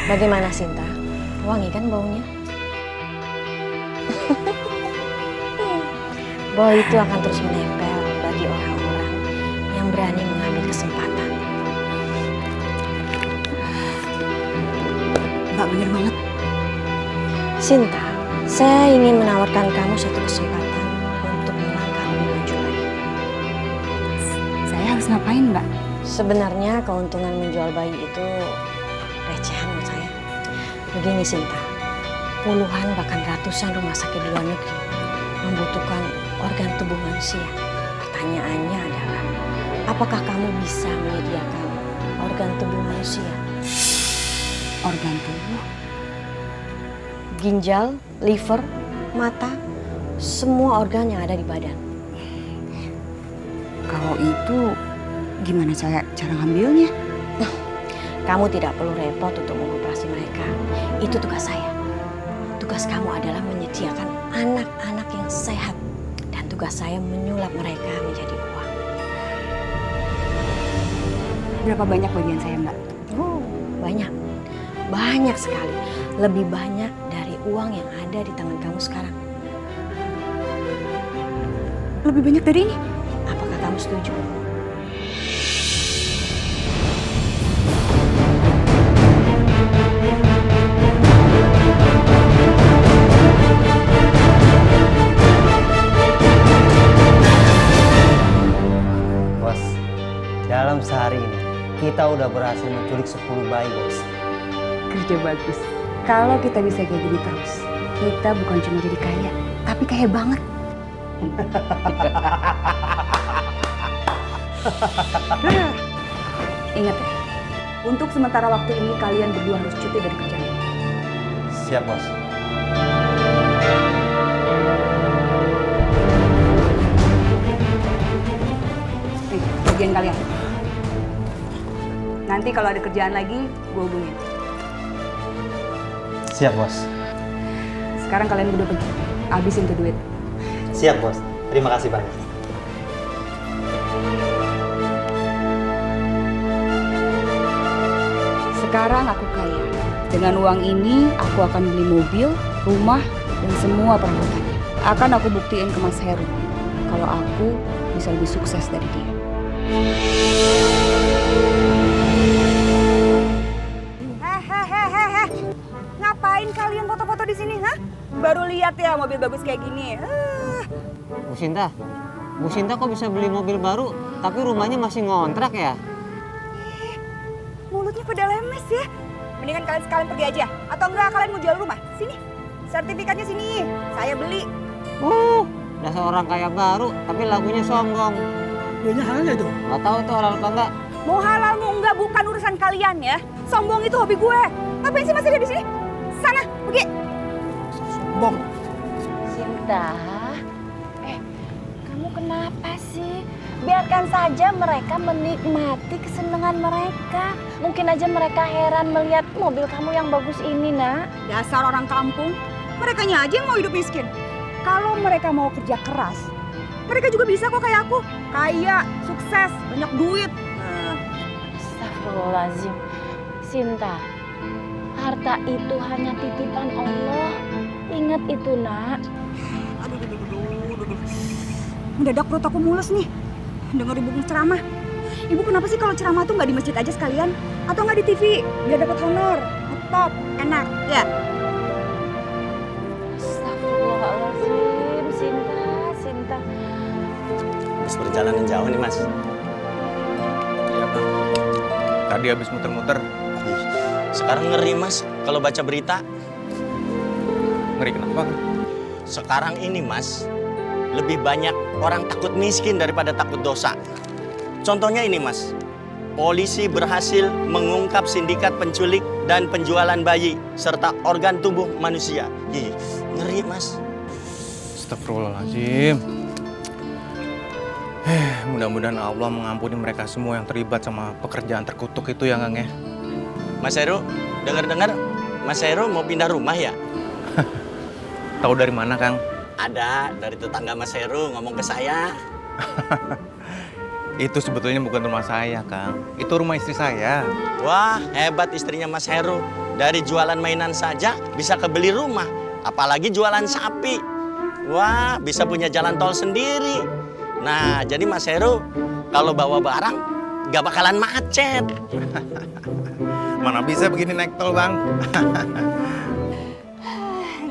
Bagaimana Sinta? Wangi kan baunya? Bau itu akan terus menempel bagi orang-orang yang berani mengambil kesempatan. Mbak bener banget. Sinta, saya ingin menawarkan kamu satu kesempatan untuk melangkah lebih maju lagi. Saya harus ngapain, Mbak? Sebenarnya keuntungan menjual bayi itu recehan menurut saya. Begini Sinta, puluhan bahkan ratusan rumah sakit di luar negeri membutuhkan organ tubuh manusia. Pertanyaannya adalah, apakah kamu bisa menyediakan organ tubuh manusia? Organ tubuh? Ginjal, liver, mata, semua organ yang ada di badan. Kalau itu gimana cara ngambilnya? Kamu tidak perlu repot untuk mengoperasi mereka. Itu tugas saya. Tugas kamu adalah menyediakan anak-anak yang sehat. Dan tugas saya menyulap mereka menjadi uang. Berapa banyak bagian saya, Mbak? Oh, banyak. Banyak sekali. Lebih banyak dari uang yang ada di tangan kamu sekarang. Lebih banyak dari ini? Apakah kamu setuju? Bos, dalam sehari ini kita udah berhasil menculik 10 bayi, bos. Kerja bagus. Kalau kita bisa kayak gini terus, kita bukan cuma jadi kaya, tapi kaya banget. Ingat ya, untuk sementara waktu ini kalian berdua harus cuti dari kerjaan. Siap, bos. Nih, bagian kalian. Nanti kalau ada kerjaan lagi, gue hubungin. Siap, bos. Sekarang kalian berdua pergi, habisin tuh duit. Siap, bos. Terima kasih banyak. Sekarang aku kaya. Dengan uang ini, aku akan beli mobil, rumah, dan semua perabotannya. Akan aku buktiin ke Mas Heru kalau aku bisa lebih sukses dari dia. Hehehehe, ngapain kalian foto-foto di sini, hah? Baru lihat ya mobil bagus kayak gini. Bu Sinta kok bisa beli mobil baru, tapi rumahnya masih ngontrak ya? Mulutnya pada lemes ya. Mendingan kalian sekalian pergi aja. Atau enggak kalian mau jual rumah? Sini, sertifikatnya sini. Saya beli. Dasar orang kaya baru, tapi lagunya sombong. Banyak halnya tuh. Gak tahu itu halal apa enggak. Mau halal mau enggak bukan urusan kalian ya. Sombong itu hobi gue. Ngapain sih masih ada di sini? Sana, pergi. Sombong. Sinta, kamu kenapa sih? Biarkan saja mereka menikmati kesenangan mereka. Mungkin aja mereka heran melihat mobil kamu yang bagus ini, nak. Dasar orang kampung. Merekanya aja yang mau hidup miskin. Kalau mereka mau kerja keras, mereka juga bisa kok kayak aku. Kaya, sukses, banyak duit. Astagfirullahaladzim. Sinta, harta itu hanya titipan Allah. Ingat itu, nak. Mendadak perut aku mules nih. Dengar ibu ceramah. Ibu kenapa sih kalau ceramah tuh nggak di masjid aja sekalian? Atau nggak di TV? Biar dapat honor. Top, enak, ya. Astagfirullahaladzim, Sinta. Habis perjalanan jauh nih, Mas. Iya, Bang. Tadi habis muter-muter. Ih, sekarang ngeri, Mas, kalau baca berita. Ngeri kenapa? Sekarang ini, Mas, lebih banyak orang takut miskin daripada takut dosa. Contohnya ini, Mas. Polisi berhasil mengungkap sindikat penculik dan penjualan bayi serta organ tubuh manusia. Ih, ngeri, Mas. Astagfirullahaladzim. Mudah-mudahan Allah mengampuni mereka semua yang terlibat sama pekerjaan terkutuk itu ya, Kang ya. Mas Heru, dengar-dengar Mas Heru mau pindah rumah ya? Tahu dari mana, Kang? Ada, dari tetangga Mas Heru ngomong ke saya. Itu sebetulnya bukan rumah saya, Kang. Itu rumah istri saya. Wah, hebat istrinya Mas Heru. Dari jualan mainan saja bisa kebeli rumah. Apalagi jualan sapi. Wah, bisa punya jalan tol sendiri. Nah, jadi Mas Heru kalau bawa barang gak bakalan macet. Mana bisa begini naik tol, Bang?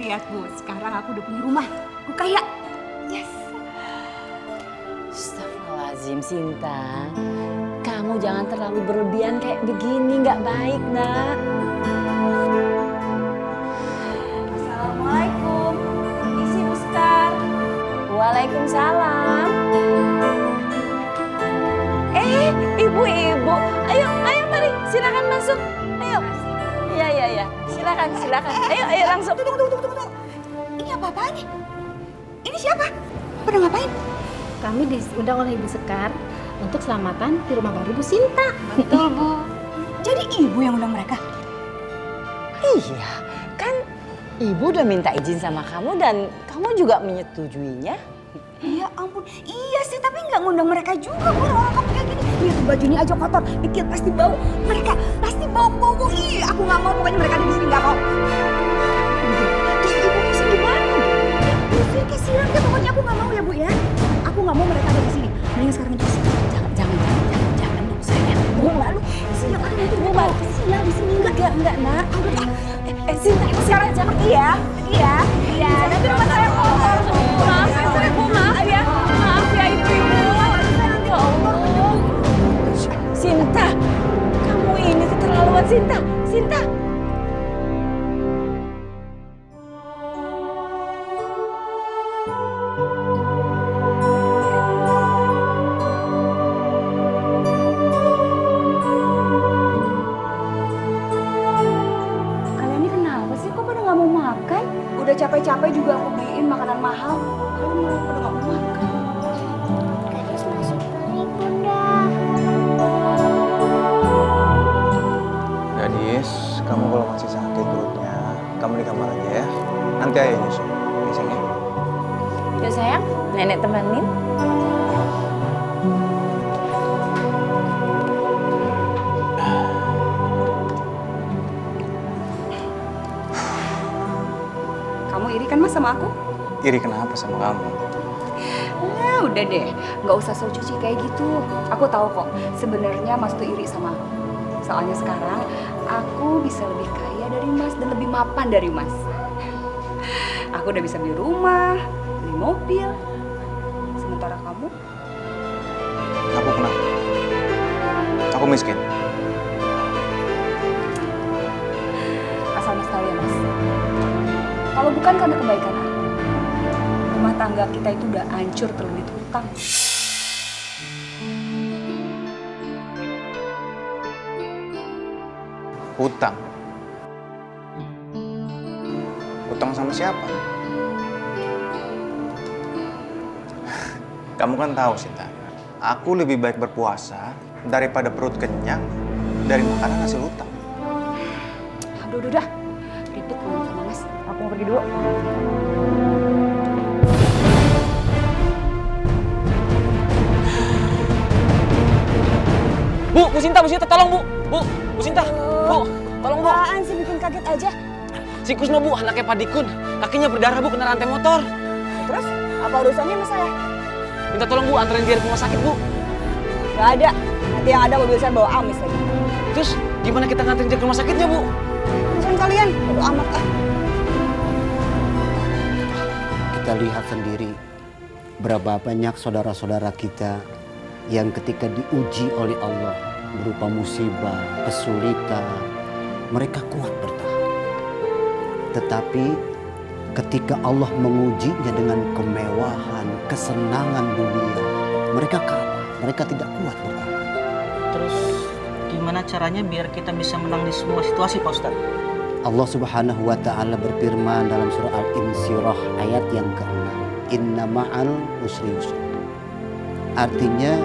Lihat Bu, sekarang aku udah punya rumah. Aku kaya. Yes. Astagfirullahaladzim, Sinta. Kamu jangan terlalu berlebihan kayak begini, nggak baik, nak. Assalamualaikum. Isi Buskar. Waalaikumsalam. Ibu-ibu. Ayo, mari. Silakan masuk. Ayo. Iya. Silakan. Ayo langsung. Tunggu. Ini apa-apaan nih? Ini siapa? Pada ngapain? Kami diundang oleh Ibu Sekar untuk selamatan di rumah baru Bu Sinta. Betul, Bu. Jadi ibu yang undang mereka? Iya, kan ibu udah minta izin sama kamu dan kamu juga menyetujuinya. Ya ampun, iya sih, tapi nggak ngundang mereka juga. Orang kamu kayak gini. Lihat tuh bajunya aja kotor, pikir pasti bau. Mereka pasti bau. Ih, aku nggak mau, pokoknya mereka ada di sini nggak mau. Terus ibu mesti gimana? Ya, kasihan ya, pokoknya aku nggak mau ya Bu ya. Aku nggak mau mereka ada di sini. Mending sekarang itu jangan dong sayang. Bu lalu siang ada itu Bu balik siang di sini enggak nak. Sinta sekarang aja pergi ya. Iya. Nanti rumah saya kotor Bu. Maaf ya ibu. Ya Allah. Sinta, kamu ini keterlaluan Sinta. Kalian ini kenapa sih? Kok pada nggak mau makan? Udah capek-capek juga aku beliin makanan mahal. Kalian malah pada nggak mau makan. Gadis masuk balik, Bunda. Gadis, kamu kalau masih sakit perutnya, kamu di kamar aja ya. Nanti ayah nyusul. Ya, sayang ya. Ya sayang, nenek temenin. Kamu iri kan Mas sama aku? Iri kenapa sama kamu? Nah, udah deh, nggak usah so cuci kayak gitu. Aku tahu kok, sebenarnya Mas tuh iri sama aku. Soalnya sekarang aku bisa lebih kaya dari Mas dan lebih mapan dari Mas. Aku udah bisa beli rumah, beli mobil. Sementara kamu, Aku kenapa? Aku miskin. asal Mas tahu ya Mas. Kalau bukan karena kebaikan aku, rumah tangga kita itu udah hancur terlilit hutang. Hutang. Hutang sama siapa? Kamu kan tahu, Sinta. Aku lebih baik berpuasa daripada perut kenyang dari makanan hasil hutang. Aduh, udah. Ribet ngomong sama Mas. Aku mau pergi dulu. Bu Sinta, tolong Bu Sinta, tolong Bu. Apaan sih bikin kaget aja? Si Kusno Bu, anaknya Pak Dikun, kakinya berdarah Bu, kena rantai motor. Terus apa urusannya sama saya? Minta tolong Bu, anterin dia ke rumah sakit Bu. Gak ada. Nanti yang ada mobil saya bawa amis lagi. Terus gimana kita nganterin dia ke rumah sakitnya Bu? Urusan kalian, bodo amat ah. Kita lihat sendiri berapa banyak saudara-saudara kita yang ketika diuji oleh Allah berupa musibah, kesulitan, mereka kuat bertahan. Tetapi ketika Allah mengujinya dengan kemewahan, kesenangan dunia, mereka kalah, mereka tidak kuat bertahan. Terus gimana caranya biar kita bisa menang di semua situasi, Pak Ustadz? Allah Subhanahu wa Ta'ala berfirman dalam surah Al-Insyirah ayat yang ke-6, Inna ma'al usri yusra. Artinya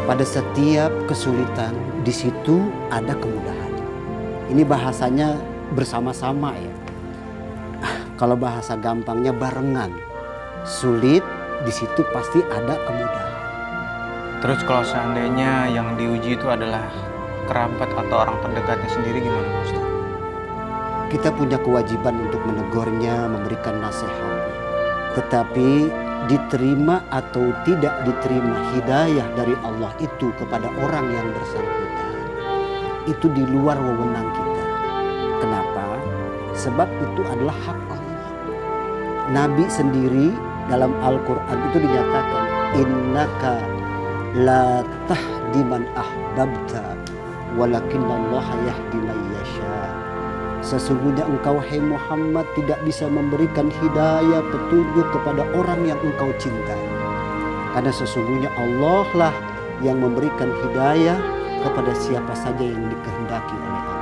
pada setiap kesulitan di situ ada kemudahan. Ini bahasanya bersama-sama ya. Kalau bahasa gampangnya barengan. Sulit di situ pasti ada kemudahan. Terus kalau seandainya yang diuji itu adalah kerabat atau orang terdekatnya sendiri gimana Pak Ustadz? Kita punya kewajiban untuk menegurnya, memberikan nasihat. Tetapi diterima atau tidak diterima hidayah dari Allah itu kepada orang yang bersangkutan, itu di luar wewenang kita. Kenapa? Sebab itu adalah hak Allah. Nabi sendiri dalam Al-Quran itu dinyatakan, innaka la tahdi man ahbabta walakinallaha yahdi man yasha. Sesungguhnya engkau, hai Muhammad, tidak bisa memberikan hidayah petunjuk kepada orang yang engkau cintai. Karena sesungguhnya Allah lah yang memberikan hidayah kepada siapa saja yang dikehendaki oleh Allah.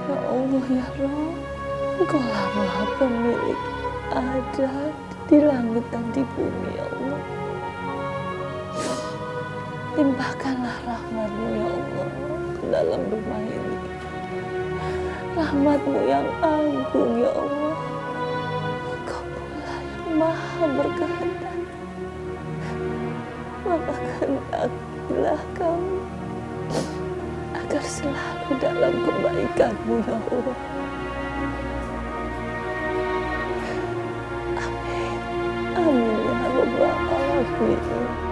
Ya Allah ya Rabb, Engkau lah Maha Pemilik adat di langit dan di bumi ya Allah. Limpahkanlah rahmat-Mu ya Allah ke dalam rumah ini. Rahmat-Mu yang agung ya Allah. Engkau pula yang maha berkehendak. Maka kehendakilah kami agar selalu dalam kebaikan-Mu ya Allah. Amin. Amin ya Rabbal Alamin.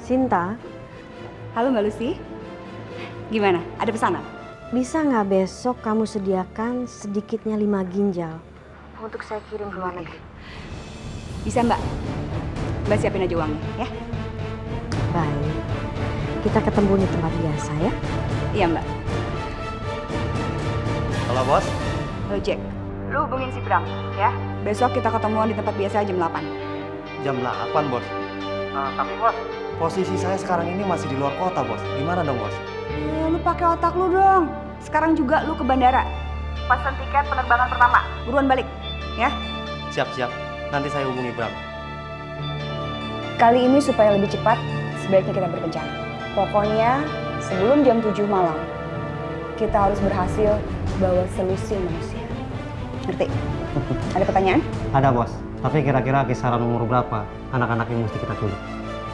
Sinta, Halo Mbak Lucy, gimana? Ada pesanan? bisa nggak besok kamu sediakan sedikitnya 5 ginjal untuk saya kirim ke luar negeri? Bisa Mbak. Mbak siapin aja uangnya ya. Baik, kita ketemu di tempat biasa ya. Iya Mbak. Halo bos. Halo Jack, lu hubungin si Bram ya. Besok kita ketemuan di tempat biasa jam 8. Jam 8 bos. Tapi bos, posisi saya sekarang ini masih di luar kota bos. Gimana dong bos? Lu pakai otak lu dong. Sekarang juga lu ke bandara. Pesan tiket penerbangan pertama. Buruan balik ya. Siap-siap, nanti saya hubungi Bram. Kali ini supaya lebih cepat, sebaiknya kita berkencan. Pokoknya sebelum jam 7 malam, kita harus berhasil bawa selusin manusia. Ngerti? Ada pertanyaan? Ada bos, tapi kira-kira kisaran umur berapa anak-anak yang mesti kita culik?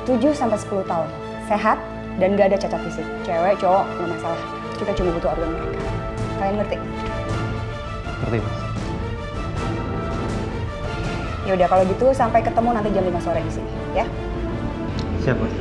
7-10 tahun. Sehat dan gak ada cacat fisik. Cewek, cowok, gak masalah. Kita cuma butuh organ mereka. Kalian ngerti? Ngerti bos. Ya udah kalau gitu sampai ketemu nanti jam 5 sore di sini, ya. Siap bos.